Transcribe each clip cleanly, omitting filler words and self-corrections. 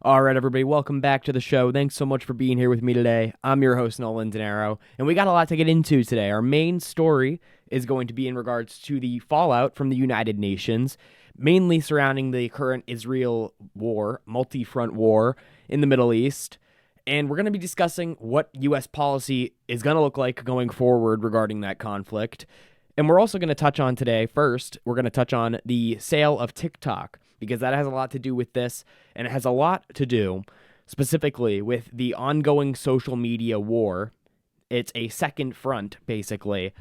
All right, everybody, welcome back to the show. Thanks so much for being here with me today. I'm your host, Nolan, and we got a lot to get into today. Our main story is going to be in regards to the fallout from the United Nations, mainly surrounding the current Israel war, multi-front war in the Middle East. And we're going to be discussing what U.S. policy is going to look like going forward regarding that conflict. And we're also going to touch on today, first, we're going to touch on the sale of TikTok, because that has a lot to do with this, and it has a lot to do specifically with the ongoing social media war. It's a second front, basically,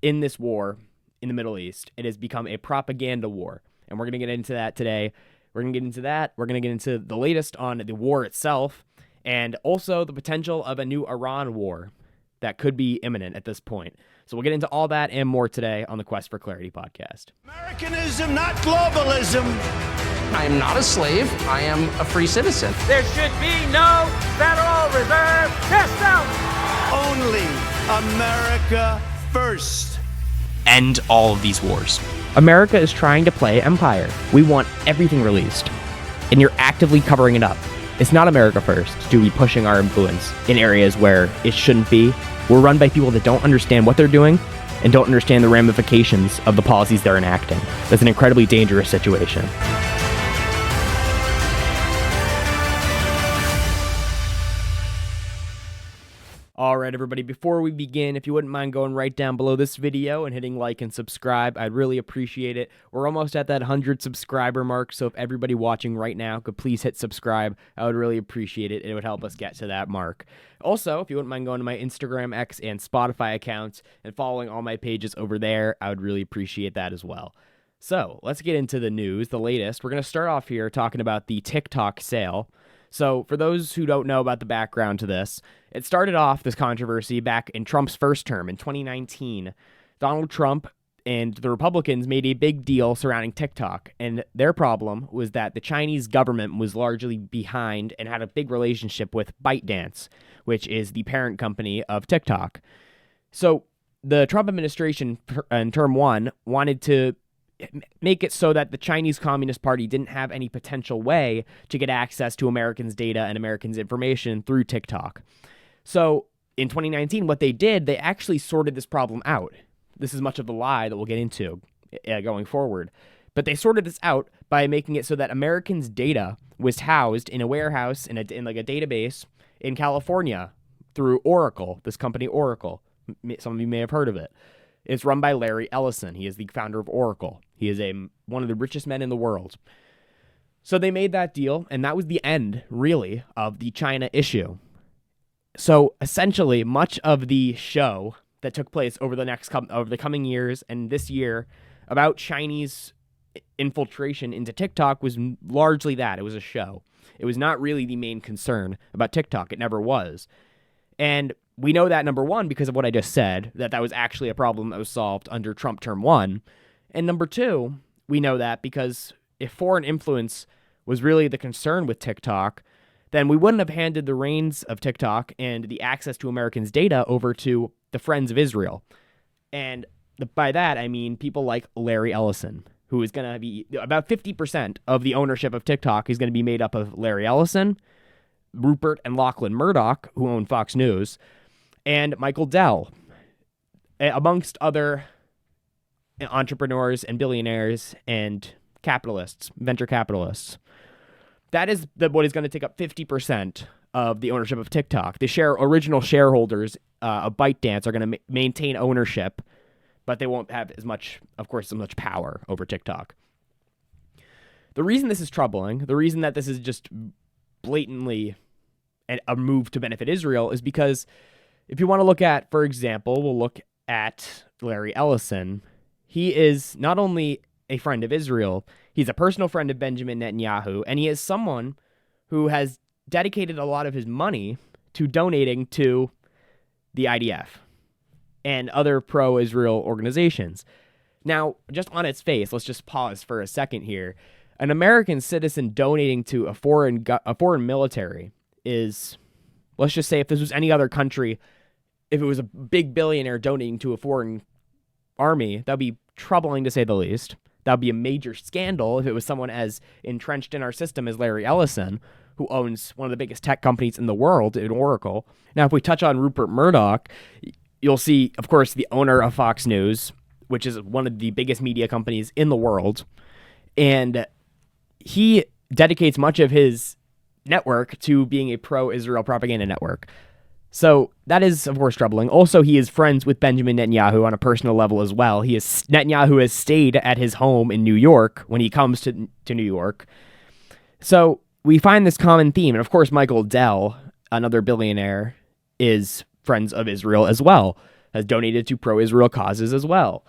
in this war in the Middle East. It has become a propaganda war, and we're going to get into that today. We're going to get into that. We're going to get into the latest on the war itself, and also the potential of a new Iran war that could be imminent at this point. So we'll get into all that and more today on the Quest for Clarity podcast. Americanism, not globalism. I am not a slave. I am a free citizen. There should be no Federal Reserve system. Only America first. End all of these wars. America is trying to play empire. We want everything released, and you're actively covering it up. It's not America first to be pushing our influence in areas where it shouldn't be. We're run by people that don't understand what they're doing and don't understand the ramifications of the policies they're enacting. That's an incredibly dangerous situation. All right, everybody, before we begin, if you wouldn't mind going right down below this video and hitting like and subscribe, I'd really appreciate it. We're almost at that 100 subscriber mark, so if everybody watching right now could please hit subscribe, I would really appreciate it. It would help us get to that mark. Also, if you wouldn't mind going to my Instagram, X, and Spotify accounts and following all my pages over there, I would really appreciate that as well. So, let's get into the news, the latest. We're going to start off here talking about the TikTok sale. So, for those who don't know about the background to this, it started off, this controversy, back in Trump's first term in 2019. Donald Trump and the Republicans made a big deal surrounding TikTok, and their problem was that the Chinese government was largely behind and had a big relationship with ByteDance, which is the parent company of TikTok. So, the Trump administration in term one wanted to make it so that the Chinese Communist Party didn't have any potential way to get access to Americans' data and Americans' information through TikTok. So in 2019, what they did, they actually sorted this problem out. This is much of a lie that we'll get into going forward. But they sorted this out by making it so that Americans' data was housed in a warehouse, in like a database in California through Oracle, this company Oracle. Some of you may have heard of it. It's run by Larry Ellison. He is the founder of Oracle. He is one of the richest men in the world. So they made that deal, and that was the end, really, of the China issue. So essentially, much of the show that took place over the coming years and this year about Chinese infiltration into TikTok was largely that. It was a show. It was not really the main concern about TikTok. It never was. And we know that, number one, because of what I just said, that was actually a problem that was solved under Trump term one. And number two, we know that because if foreign influence was really the concern with TikTok, then we wouldn't have handed the reins of TikTok and the access to Americans' data over to the Friends of Israel. And by that, I mean people like Larry Ellison, who is going to be about 50% of the ownership of TikTok is going to be made up of Larry Ellison, Rupert and Lachlan Murdoch, who own Fox News, and Michael Dell, amongst other entrepreneurs and billionaires and capitalists, venture capitalists. That is what is going to take up 50% of the ownership of TikTok. The original shareholders of ByteDance are going to maintain ownership, but they won't have as much power over TikTok. The reason this is troubling, the reason that this is just blatantly a move to benefit Israel is because if you want to look at, for example, we'll look at Larry Ellison. He is not only a friend of Israel, he's a personal friend of Benjamin Netanyahu, and he is someone who has dedicated a lot of his money to donating to the IDF and other pro-Israel organizations. Now, just on its face, let's just pause for a second here. An American citizen donating to a foreign military is, let's just say if this was any other country, if it was a big billionaire donating to a foreign army, that would be troubling to say the least. That would be a major scandal if it was someone as entrenched in our system as Larry Ellison. who owns one of the biggest tech companies in the world, in Oracle. Now, if we touch on Rupert Murdoch, you'll see, of course, the owner of Fox News, which is one of the biggest media companies in the world. And he dedicates much of his network to being a pro-Israel propaganda network. So that is, of course, troubling. Also, he is friends with Benjamin Netanyahu on a personal level as well. Netanyahu has stayed at his home in New York when he comes to New York. So we find this common theme. And of course, Michael Dell, another billionaire, is friends of Israel as well, has donated to pro-Israel causes as well.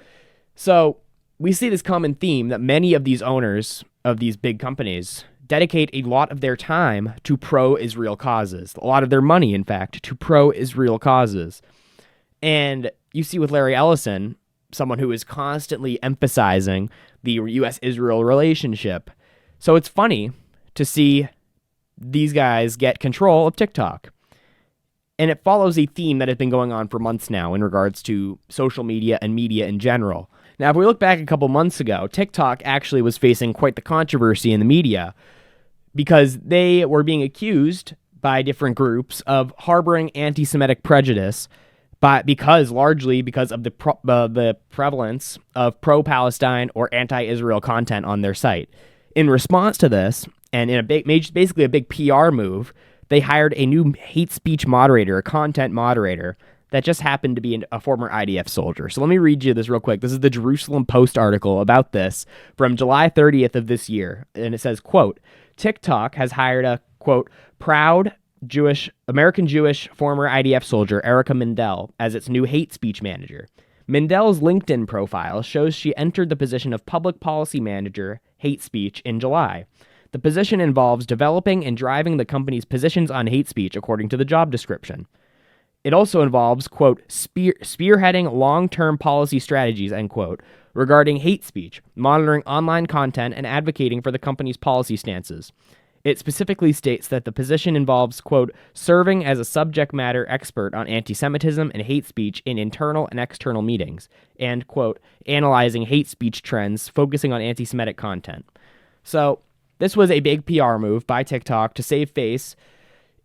So we see this common theme that many of these owners of these big companies dedicate a lot of their time to pro-Israel causes, a lot of their money, in fact, to pro-Israel causes. And you see with Larry Ellison, someone who is constantly emphasizing the U.S.-Israel relationship. So it's funny to see these guys get control of TikTok. And it follows a theme that has been going on for months now in regards to social media and media in general. Now, if we look back a couple months ago, TikTok actually was facing quite the controversy in the media because they were being accused by different groups of harboring anti-Semitic prejudice, largely because of the prevalence of pro-Palestine or anti-Israel content on their site. In response to this, and in basically a big PR move, they hired a new hate speech moderator, a content moderator, that just happened to be a former IDF soldier. So let me read you this real quick. This is the Jerusalem Post article about this from July 30th of this year. And it says, quote, TikTok has hired a, quote, proud American Jewish former IDF soldier, Erica Mindell, as its new hate speech manager. Mindell's LinkedIn profile shows she entered the position of public policy manager, hate speech, in July. The position involves developing and driving the company's positions on hate speech, according to the job description. It also involves, quote, spearheading long-term policy strategies, end quote, regarding hate speech, monitoring online content, and advocating for the company's policy stances. It specifically states that the position involves, quote, serving as a subject matter expert on anti-Semitism and hate speech in internal and external meetings, and, quote, analyzing hate speech trends, focusing on anti-Semitic content. So this was a big PR move by TikTok to save face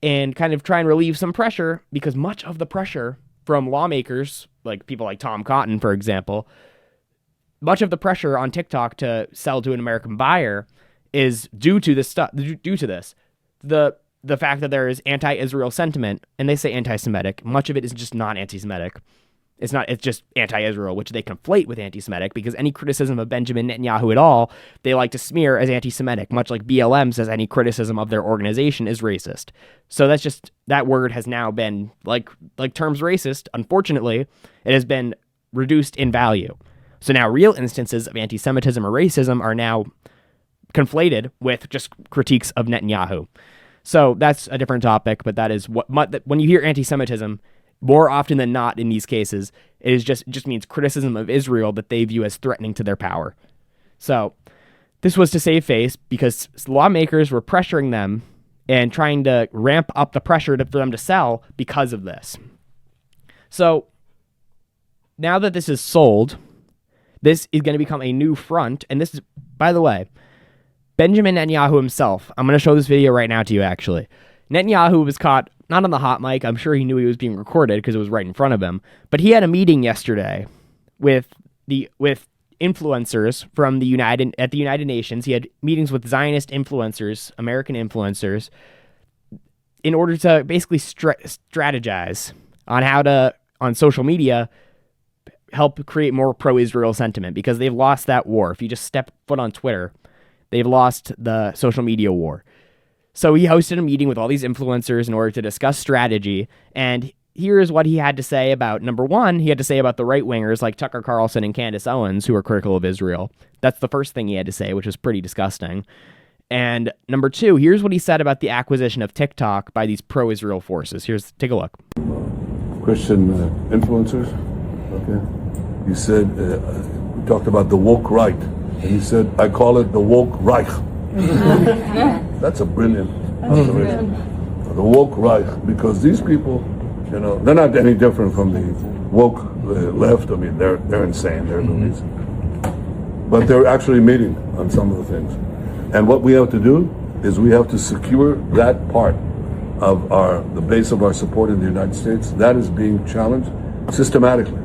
and kind of try and relieve some pressure, because much of the pressure from lawmakers, like people like Tom Cotton, for example, much of the pressure on TikTok to sell to an American buyer is due to this stuff. Due to this, the fact that there is anti-Israel sentiment, and they say anti-Semitic. Much of it is just not anti-Semitic. It's just anti-Israel, which they conflate with anti-Semitic, because any criticism of Benjamin Netanyahu at all, they like to smear as anti-Semitic, much like BLM says any criticism of their organization is racist. So that's just, that word has now been, like terms racist, unfortunately, it has been reduced in value. So now real instances of anti-Semitism or racism are now conflated with just critiques of Netanyahu. So that's a different topic, but that is when you hear anti-Semitism, more often than not in these cases, it just means criticism of Israel that they view as threatening to their power. So this was to save face because lawmakers were pressuring them and trying to ramp up the pressure for them to sell because of this. So now that this is sold, this is going to become a new front. And this is, by the way, Benjamin Netanyahu himself. I'm going to show this video right now to you, actually. Netanyahu was caught not on the hot mic. I'm sure he knew he was being recorded because it was right in front of him. But he had a meeting yesterday with influencers from the United Nations. He had meetings with Zionist influencers, American influencers, in order to basically strategize on how to, on social media, help create more pro-Israel sentiment, because they've lost that war. If you just step foot on Twitter, they've lost the social media war. So he hosted a meeting with all these influencers in order to discuss strategy, and here's what he had to say about, number one, he had to say about the right-wingers like Tucker Carlson and Candace Owens, who are critical of Israel. That's the first thing he had to say, which was pretty disgusting. And number two, here's what he said about the acquisition of TikTok by these pro-Israel forces. Take a look. Christian influencers, okay? He said, we talked about the woke right, and he said, I call it the woke Reich. That's a brilliant observation. The woke Reich, because these people, you know, they're not any different from the woke left. I mean, they're insane, they're loonies. But they're actually meeting on some of the things. And what we have to do is we have to secure that part of the base of our support in the United States. That is being challenged systematically.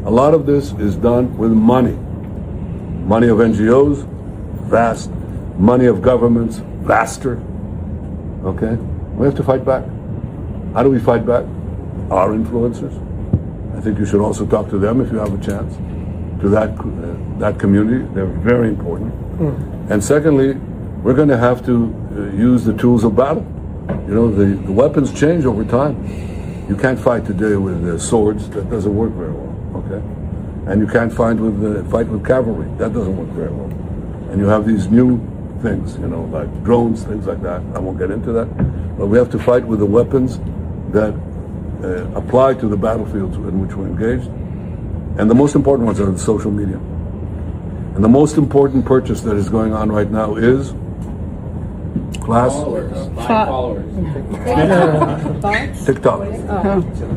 A lot of this is done with money. Money of NGOs, vast. Money of governments, vaster. Okay? We have to fight back. How do we fight back? Our influencers. I think you should also talk to them if you have a chance. To that community, they're very important. And secondly, we're going to have to use the tools of battle. You know, the weapons change over time. You can't fight today with swords. That doesn't work very well. Okay, and you can't fight with cavalry. That doesn't work very well. And you have these new things, you know, like drones, things like that. I won't get into that. But we have to fight with the weapons that apply to the battlefields in which we're engaged. And the most important ones are the social media. And the most important purchase that is going on right now is Followers. TikTok.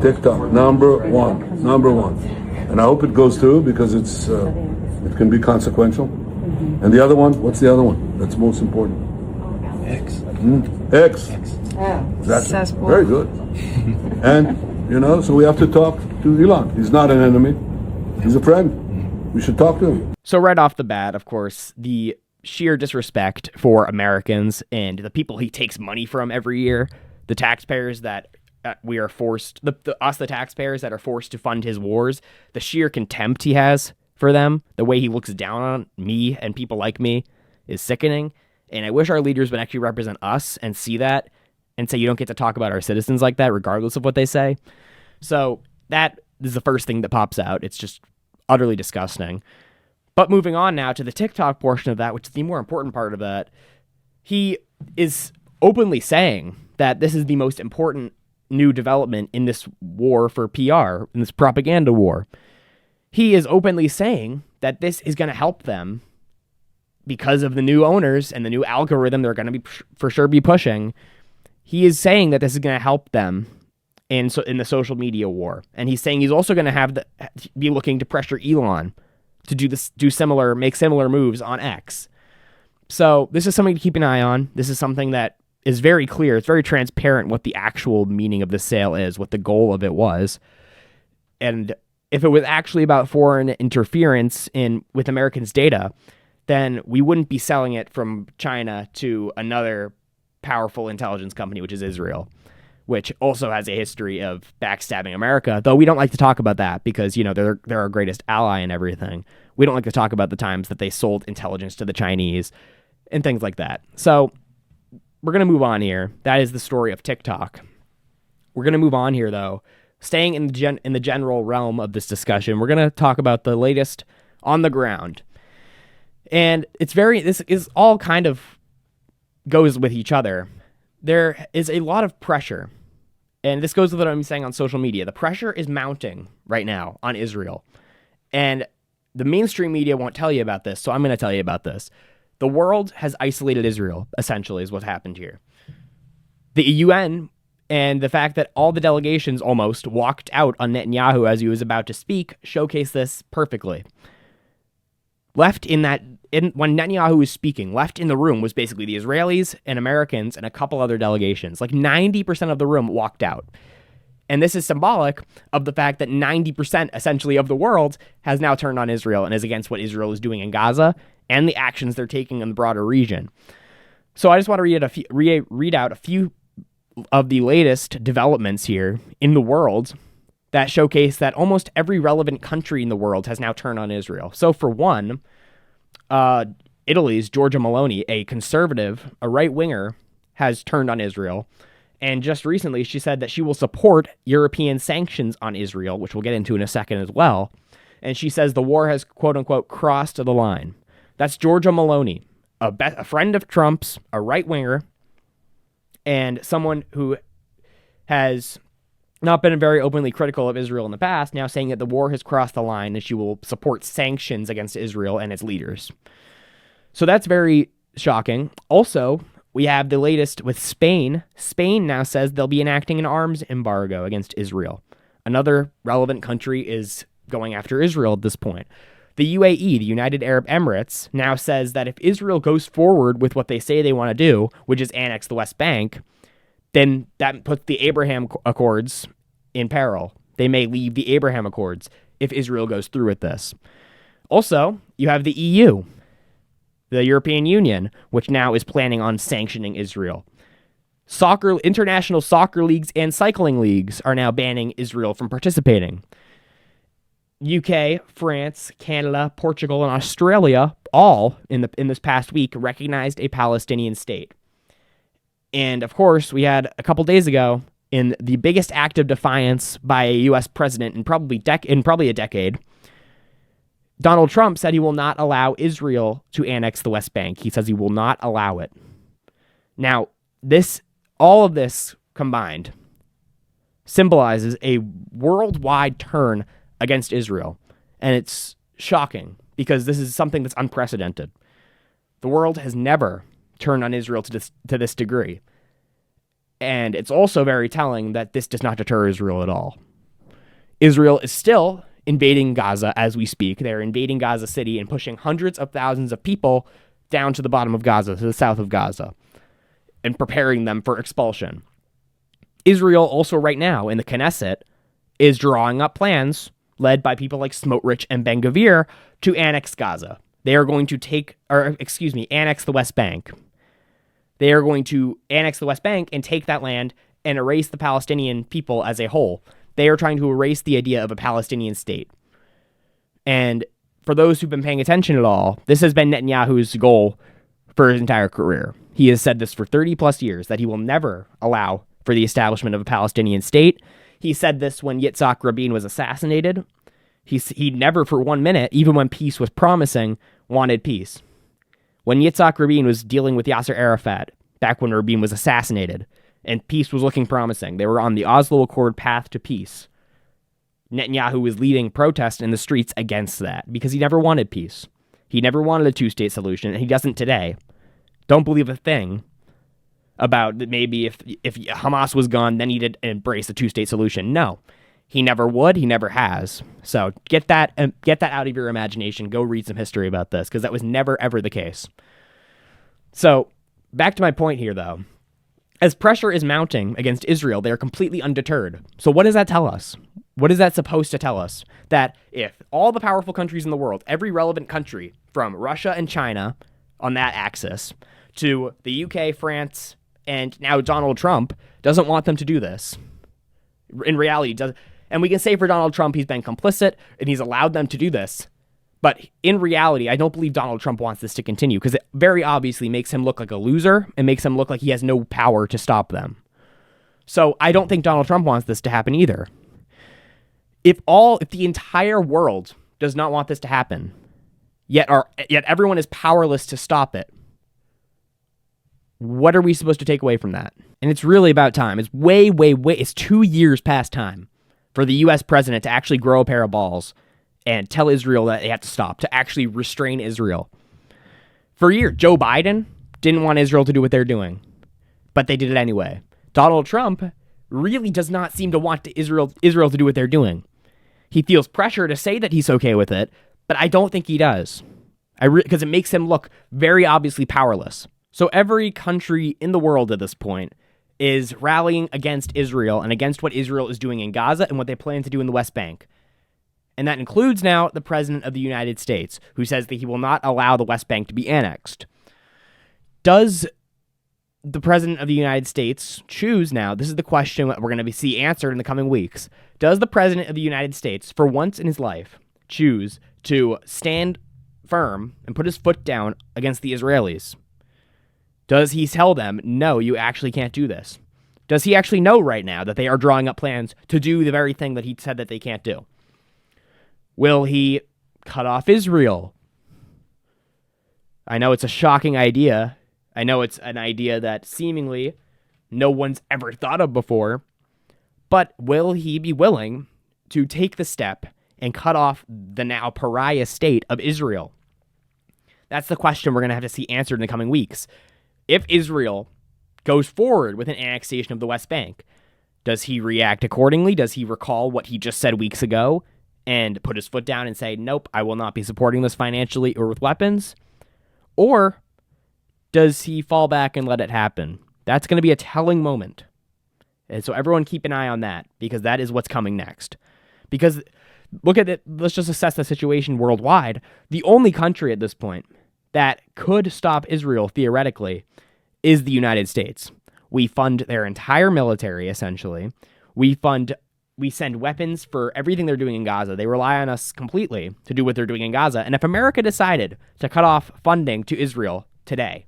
TikTok, number one. And I hope it goes through because it can be consequential. And the other one, what's the other one that's most important? X. That's very good. And, you know, so we have to talk to Elon. He's not an enemy. He's a friend. We should talk to him. So right off the bat, of course, the sheer disrespect for Americans and the people he takes money from every year, the taxpayers that we are forced, the taxpayers that are forced to fund his wars, the sheer contempt he has for them, the way he looks down on me and people like me is sickening. And I wish our leaders would actually represent us and see that and say you don't get to talk about our citizens like that regardless of what they say. So that is the first thing that pops out. It's just utterly disgusting. But moving on now to the TikTok portion of that, which is the more important part of that, he is openly saying that this is the most important new development in this war for PR, in this propaganda war. He is openly saying that this is going to help them because of the new owners and the new algorithm they're going to be for sure be pushing. He is saying that this is going to help them in the social media war. And he's saying he's also going to be looking to pressure Elon to make similar moves on X. So this is something to keep an eye on. This is something that is very clear. It's very transparent what the actual meaning of the sale is, what the goal of it was. And if it was actually about foreign interference with Americans' data, then we wouldn't be selling it from China to another powerful intelligence company, which is Israel, which also has a history of backstabbing America, though we don't like to talk about that because, you know, they're our greatest ally and everything. We don't like to talk about the times that they sold intelligence to the Chinese and things like that. So we're going to move on here. That is the story of TikTok. We're going to move on here, though. Staying in the general realm of this discussion, we're going to talk about the latest on the ground. And this is all kind of goes with each other. There is a lot of pressure, and this goes with what I'm saying on social media. The pressure is mounting right now on Israel, and the mainstream media won't tell you about this, so I'm going to tell you about this. The world has isolated Israel, essentially, is what happened here. The UN and the fact that all the delegations almost walked out on Netanyahu as he was about to speak showcase this perfectly. When Netanyahu was speaking, left in the room was basically the Israelis and Americans and a couple other delegations. Like 90% of the room walked out. And this is symbolic of the fact that 90% essentially of the world has now turned on Israel and is against what Israel is doing in Gaza and the actions they're taking in the broader region. So I just want to read out a few of the latest developments here in the world that showcase that almost every relevant country in the world has now turned on Israel. So for one, Italy's Giorgia Meloni, a conservative, a right-winger, has turned on Israel. And just recently, she said that she will support European sanctions on Israel, which we'll get into in a second as well. And she says the war has, quote-unquote, crossed the line. That's Giorgia Meloni, a friend of Trump's, a right-winger, and someone who has not been very openly critical of Israel in the past, now saying that the war has crossed the line and she will support sanctions against Israel and its leaders. So that's very shocking. Also, we have the latest with Spain. Spain now says they'll be enacting an arms embargo against Israel. Another relevant country is going after Israel at this point. The UAE, the United Arab Emirates, now says that if Israel goes forward with what they say they want to do, which is annex the West Bank, then that puts the Abraham Accords in peril. They may leave the Abraham Accords if Israel goes through with this. Also, you have the EU, the European Union, which now is planning on sanctioning Israel. International soccer leagues and cycling leagues are now banning Israel from participating. UK, France, Canada, Portugal, and Australia all in this past week recognized a Palestinian state. And of course, we had a couple days ago, in the biggest act of defiance by a U.S. president in probably a decade, Donald Trump said he will not allow Israel to annex the West Bank. He says he will not allow it. Now, all of this combined symbolizes a worldwide turn against Israel. And it's shocking because this is something that's unprecedented. The world has never turned on Israel to this degree. And it's also very telling that this does not deter Israel at all. Israel is still invading Gaza as we speak. They're invading Gaza City and pushing hundreds of thousands of people down to the bottom of Gaza, to the south of Gaza, and preparing them for expulsion. Israel also right now in the Knesset is drawing up plans led by people like Smotrich and Ben-Gvir to annex Gaza. They are going to annex the West Bank. They are going to annex the West Bank and take that land and erase the Palestinian people as a whole. They are trying to erase the idea of a Palestinian state. And for those who've been paying attention at all, this has been Netanyahu's goal for his entire career. He has said this for 30 plus years, that he will never allow for the establishment of a Palestinian state. He said this when Yitzhak Rabin was assassinated. He never for 1 minute, even when peace was promising, wanted peace. When Yitzhak Rabin was dealing with Yasser Arafat, back when Rabin was assassinated, and peace was looking promising, they were on the Oslo Accord path to peace. Netanyahu was leading protests in the streets against that because he never wanted peace. He never wanted a two-state solution, and he doesn't today. Don't believe a thing about that maybe if Hamas was gone, then he'd embrace a two-state solution. No, he never would. He never has. So get that out of your imagination. Go read some history about this because that was never, ever the case. So back to my point here, though. As pressure is mounting against Israel, they are completely undeterred. So what does that tell us? What is that supposed to tell us? That if all the powerful countries in the world, every relevant country from Russia and China on that axis to the UK, France, and now Donald Trump doesn't want them to do this. In reality, does, and we can say for Donald Trump, he's been complicit and he's allowed them to do this. But in reality, I don't believe Donald Trump wants this to continue because it very obviously makes him look like a loser and makes him look like he has no power to stop them. So I don't think Donald Trump wants this to happen either. If the entire world does not want this to happen, yet everyone is powerless to stop it, what are we supposed to take away from that? And it's really about time. It's it's 2 years past time for the U.S. president to actually grow a pair of balls and tell Israel that they have to stop, to actually restrain Israel. For years, Joe Biden didn't want Israel to do what they're doing, but they did it anyway. Donald Trump really does not seem to want Israel to do what they're doing. He feels pressure to say that he's okay with it, but I don't think he does. Because it makes him look very obviously powerless. So every country in the world at this point is rallying against Israel and against what Israel is doing in Gaza and what they plan to do in the West Bank. And that includes now the President of the United States, who says that he will not allow the West Bank to be annexed. Does the President of the United States choose now, this is the question that we're going to see answered in the coming weeks, does the President of the United States, for once in his life, choose to stand firm and put his foot down against the Israelis? Does he tell them, no, you actually can't do this? Does he actually know right now that they are drawing up plans to do the very thing that he said that they can't do? Will he cut off Israel? I know it's a shocking idea. I know it's an idea that seemingly no one's ever thought of before. But will he be willing to take the step and cut off the now pariah state of Israel? That's the question we're going to have to see answered in the coming weeks. If Israel goes forward with an annexation of the West Bank, does he react accordingly? Does he recall what he just said weeks ago and put his foot down and say, nope, I will not be supporting this financially or with weapons? Or does he fall back and let it happen? That's going to be a telling moment. And so everyone keep an eye on that, because that is what's coming next. Because look at it, let's just assess the situation worldwide. The only country at this point that could stop Israel theoretically is the United States. We fund their entire military, essentially. We send weapons for everything they're doing in Gaza. They rely on us completely to do what they're doing in Gaza. And if America decided to cut off funding to Israel today,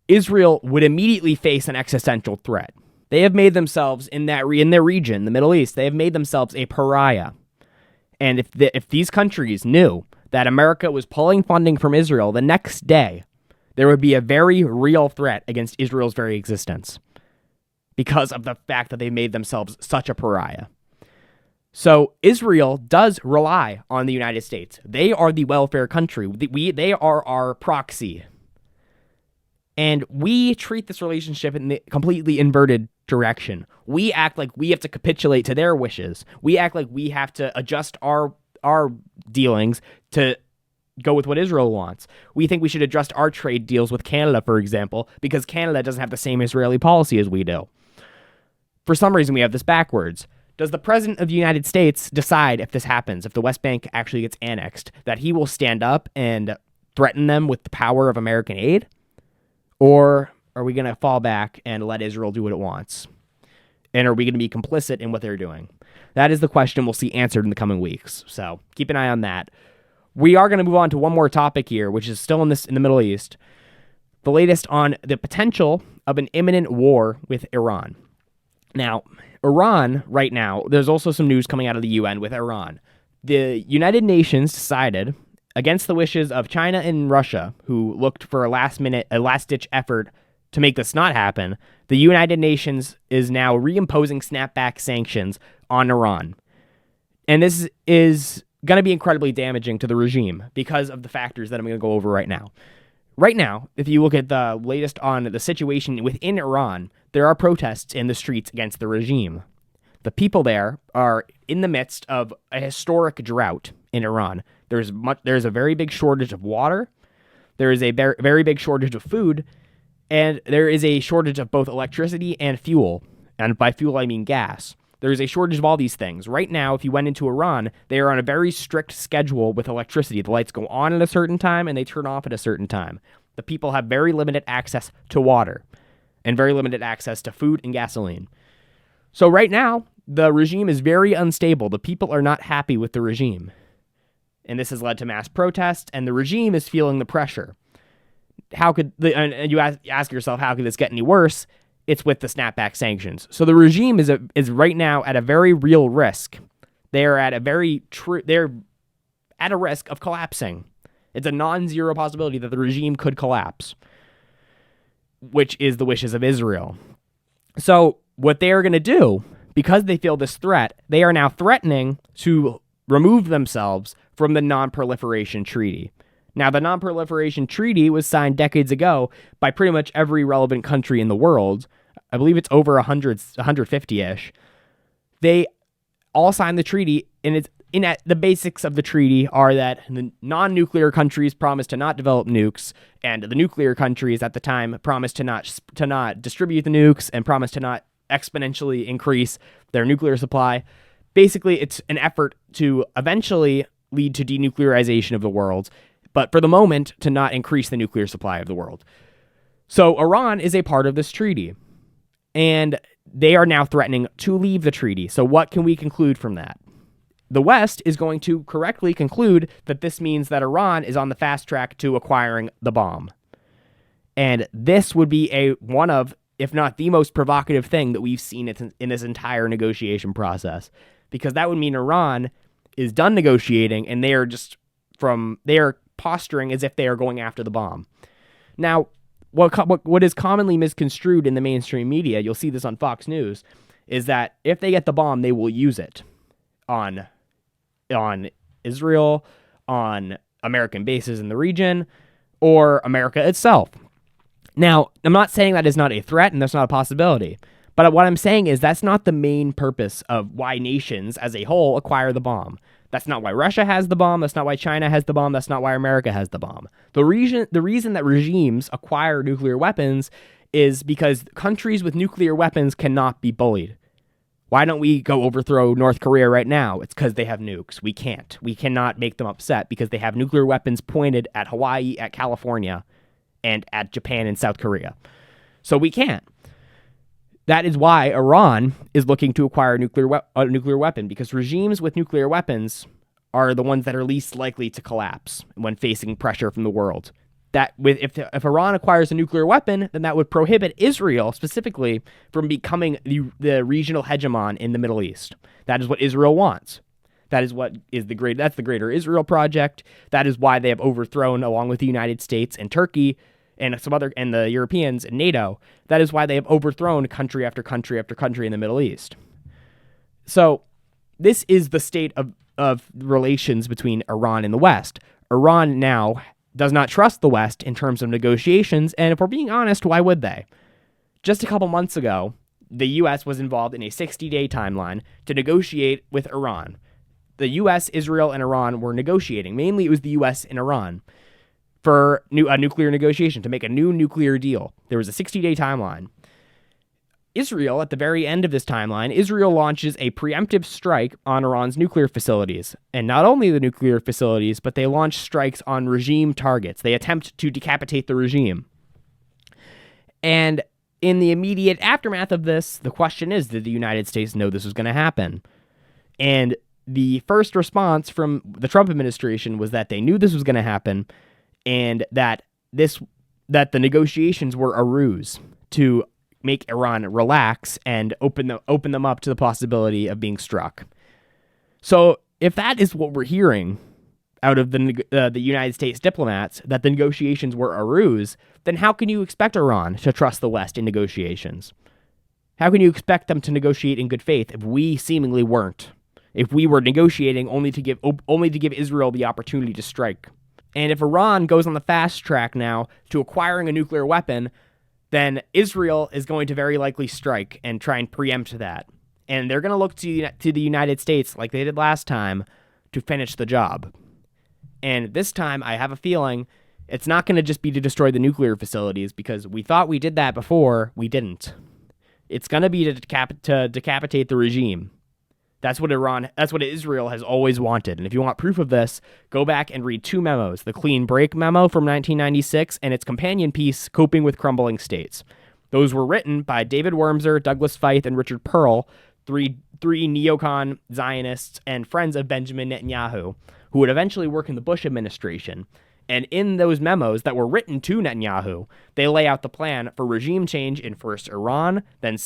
Israel would immediately face an existential threat. They have made themselves in their region, the Middle East, they have made themselves a pariah. And if these countries knew that America was pulling funding from Israel, the next day there would be a very real threat against Israel's very existence, because of the fact that they made themselves such a pariah. So Israel does rely on the United States. They are the welfare country. They are our proxy. And we treat this relationship in the completely inverted direction. We act like we have to capitulate to their wishes. We act like we have to adjust our dealings to go with what Israel wants. We think we should adjust our trade deals with Canada, for example, because Canada doesn't have the same Israeli policy as we do. For some reason, we have this backwards. Does the President of the United States decide, if this happens, if the West Bank actually gets annexed, that he will stand up and threaten them with the power of American aid? Or are we going to fall back and let Israel do what it wants? And are we going to be complicit in what they're doing? That is the question we'll see answered in the coming weeks. So keep an eye on that. We are going to move on to one more topic here, which is still in the Middle East. The latest on the potential of an imminent war with Iran. Now, Iran right now, there's also some news coming out of the UN with Iran. The United Nations decided, against the wishes of China and Russia, who looked for a last-ditch effort to make this not happen, the United Nations is now reimposing snapback sanctions on Iran. And this is going to be incredibly damaging to the regime because of the factors that I'm going to go over right now. Right now, if you look at the latest on the situation within Iran, there are protests in the streets against the regime. The people there are in the midst of a historic drought in Iran. There's a very big shortage of water. There is a very big shortage of food, and there is a shortage of both electricity and fuel. And by fuel, I mean gas. There is a shortage of all these things. Right now, if you went into Iran, they are on a very strict schedule with electricity. The lights go on at a certain time, and they turn off at a certain time. The people have very limited access to water and very limited access to food and gasoline. So right now, the regime is very unstable. The people are not happy with the regime. And this has led to mass protests, and the regime is feeling the pressure. And you ask yourself, how could this get any worse? It's with the snapback sanctions. So the regime is right now at a very real risk. They're at a risk of collapsing. It's a non-zero possibility that the regime could collapse, which is the wishes of Israel. So what they are going to do, because they feel this threat, they are now threatening to remove themselves from the Non-Proliferation Treaty. Now, the Non-Proliferation Treaty was signed decades ago by pretty much every relevant country in the world. I believe it's over 150-ish. They all signed the treaty, and the basics of the treaty are that the non-nuclear countries promise to not develop nukes, and the nuclear countries at the time promise to not distribute the nukes and promise to not exponentially increase their nuclear supply. Basically, it's an effort to eventually lead to denuclearization of the world, but for the moment, to not increase the nuclear supply of the world. So Iran is a part of this treaty, and they are now threatening to leave the treaty. So what can we conclude from that? The West is going to correctly conclude that this means that Iran is on the fast track to acquiring the bomb. And this would be one of, if not the most provocative thing that we've seen in this entire negotiation process, because that would mean Iran is done negotiating and they are posturing as if they are going after the bomb. Now, what is commonly misconstrued in the mainstream media, you'll see this on Fox News, is that if they get the bomb, they will use it on Israel, on American bases in the region, or America itself. Now, I'm not saying that is not a threat and that's not a possibility, But what I'm saying is that's not the main purpose of why nations as a whole acquire the bomb. That's not why Russia has the bomb. That's not why China has the bomb. That's not why America has the bomb. The reason that regimes acquire nuclear weapons is because countries with nuclear weapons cannot be bullied. Why don't we go overthrow North Korea right now? It's because they have nukes. We can't. We cannot make them upset because they have nuclear weapons pointed at Hawaii, at California, and at Japan and South Korea. So we can't. That is why Iran is looking to acquire a nuclear weapon, because regimes with nuclear weapons are the ones that are least likely to collapse when facing pressure from the world. If Iran acquires a nuclear weapon, then that would prohibit Israel specifically from becoming the regional hegemon in the Middle East. That is what Israel wants. That's the Greater Israel Project. That is why they have overthrown, along with the United States and Turkey and the Europeans and NATO. That is why they have overthrown country after country after country in the Middle East. So this is the state of relations between Iran and the West. Iran now does not trust the West in terms of negotiations, and if we're being honest, why would they? Just a couple months ago, the U.S. was involved in a 60-day timeline to negotiate with Iran. The U.S., Israel, and Iran were negotiating. Mainly it was the U.S. and Iran for a nuclear negotiation, to make a new nuclear deal. There was a 60-day timeline. Israel, at the very end of this timeline, Israel launches a preemptive strike on Iran's nuclear facilities. And not only the nuclear facilities, but they launch strikes on regime targets. They attempt to decapitate the regime. And in the immediate aftermath of this, the question is, did the United States know this was going to happen? And the first response from the Trump administration was that they knew this was going to happen, and that the negotiations were a ruse to make Iran relax and open them up to the possibility of being struck. So if that is what we're hearing out of the United States diplomats, that the negotiations were a ruse, then how can you expect Iran to trust the West in negotiations? How can you expect them to negotiate in good faith if we seemingly weren't? If we were negotiating only to give Israel the opportunity to strike? And if Iran goes on the fast track now to acquiring a nuclear weapon, then Israel is going to very likely strike and try and preempt that. And they're going to look to the United States, like they did last time, to finish the job. And this time, I have a feeling it's not going to just be to destroy the nuclear facilities, because we thought we did that before. We didn't. It's going to be to decapitate the regime. That's what Israel has always wanted. And if you want proof of this, go back and read two memos, the Clean Break memo from 1996 and its companion piece, Coping with Crumbling States. Those were written by David Wurmser, Douglas Feith, and Richard Perle, three neocon Zionists and friends of Benjamin Netanyahu, who would eventually work in the Bush administration. And in those memos that were written to Netanyahu, they lay out the plan for regime change in first Iraq, then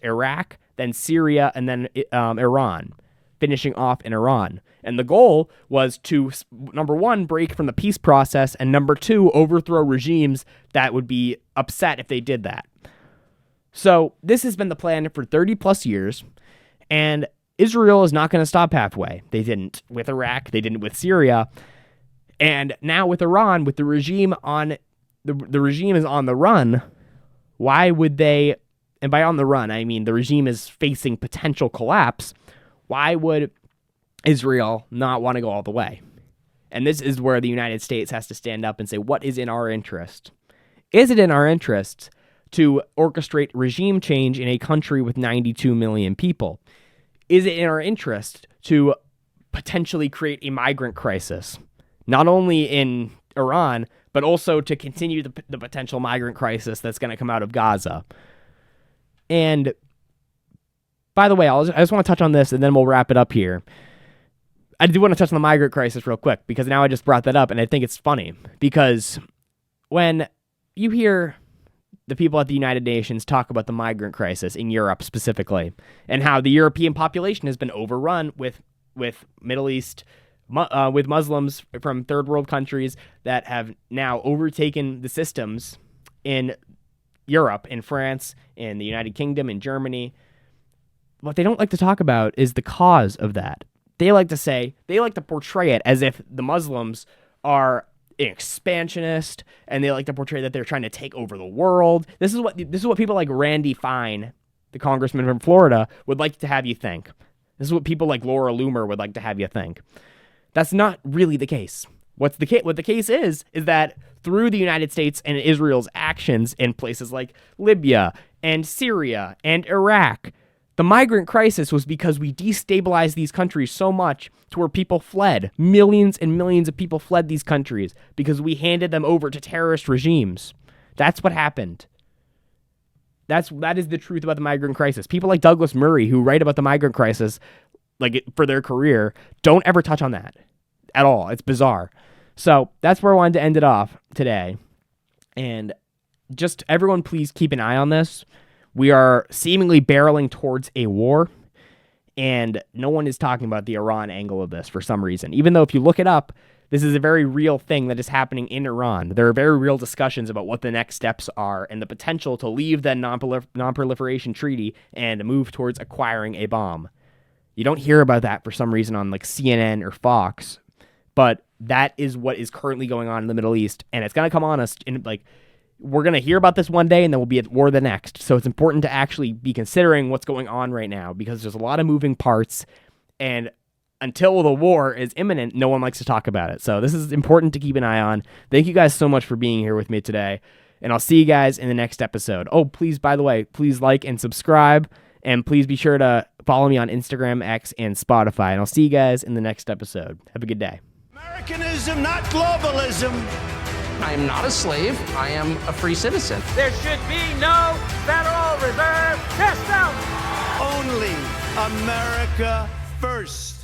Iraq, then Syria, and then Iran, finishing off in Iran. And the goal was to, number one, break from the peace process, and number two, overthrow regimes that would be upset if they did that. So this has been the plan for 30 plus years, and Israel is not going to stop halfway. They didn't with Iraq, they didn't with Syria, and now with Iran, with the regime on the regime is on the run. Why would they? And by on the run, I mean the regime is facing potential collapse. Why would Israel not want to go all the way? And this is where the United States has to stand up and say, what is in our interest? Is it in our interest to orchestrate regime change in a country with 92 million people? Is it in our interest to potentially create a migrant crisis, not only in Iran, but also to continue the potential migrant crisis that's going to come out of Gaza? And by the way, I just want to touch on this, and then we'll wrap it up here. I do want to touch on the migrant crisis real quick, because now I just brought that up, and I think it's funny, because when you hear the people at the United Nations talk about the migrant crisis in Europe specifically, and how the European population has been overrun with Middle East, with Muslims from third world countries that have now overtaken the systems in Europe, in France, in the United Kingdom, in Germany. What they don't like to talk about is the cause of that. They like to portray it as if the Muslims are expansionist, and they like to portray that they're trying to take over the world. This is what people like Randy Fine, the congressman from Florida, would like to have you think. This is what people like Laura Loomer would like to have you think. That's not really the case. What the case is that through the United States and Israel's actions in places like Libya and Syria and Iraq, the migrant crisis was because we destabilized these countries so much to where people fled. Millions and millions of people fled these countries because we handed them over to terrorist regimes. That's what happened. That is the truth about the migrant crisis. People like Douglas Murray, who write about the migrant crisis like for their career, don't ever touch on that at all. It's bizarre. So that's where I wanted to end it off today. And just everyone, please keep an eye on this. We are seemingly barreling towards a war, and no one is talking about the Iran angle of this for some reason. Even though if you look it up, this is a very real thing that is happening in Iran. There are very real discussions about what the next steps are and the potential to leave the non-proliferation treaty and move towards acquiring a bomb. You don't hear about that for some reason on like CNN or Fox, but that is what is currently going on in the Middle East, and it's going to come on us in like we're going to hear about this one day and then we'll be at war the next. So it's important to actually be considering what's going on right now because there's a lot of moving parts, and until the war is imminent, no one likes to talk about it. So this is important to keep an eye on. Thank you guys so much for being here with me today, and I'll see you guys in the next episode. Oh, please, by the way, please like and subscribe, and please be sure to follow me on Instagram, X, and Spotify, and I'll see you guys in the next episode. Have a good day. Americanism, not globalism. I am not a slave. I am a free citizen. There should be no Federal Reserve system. Only America first.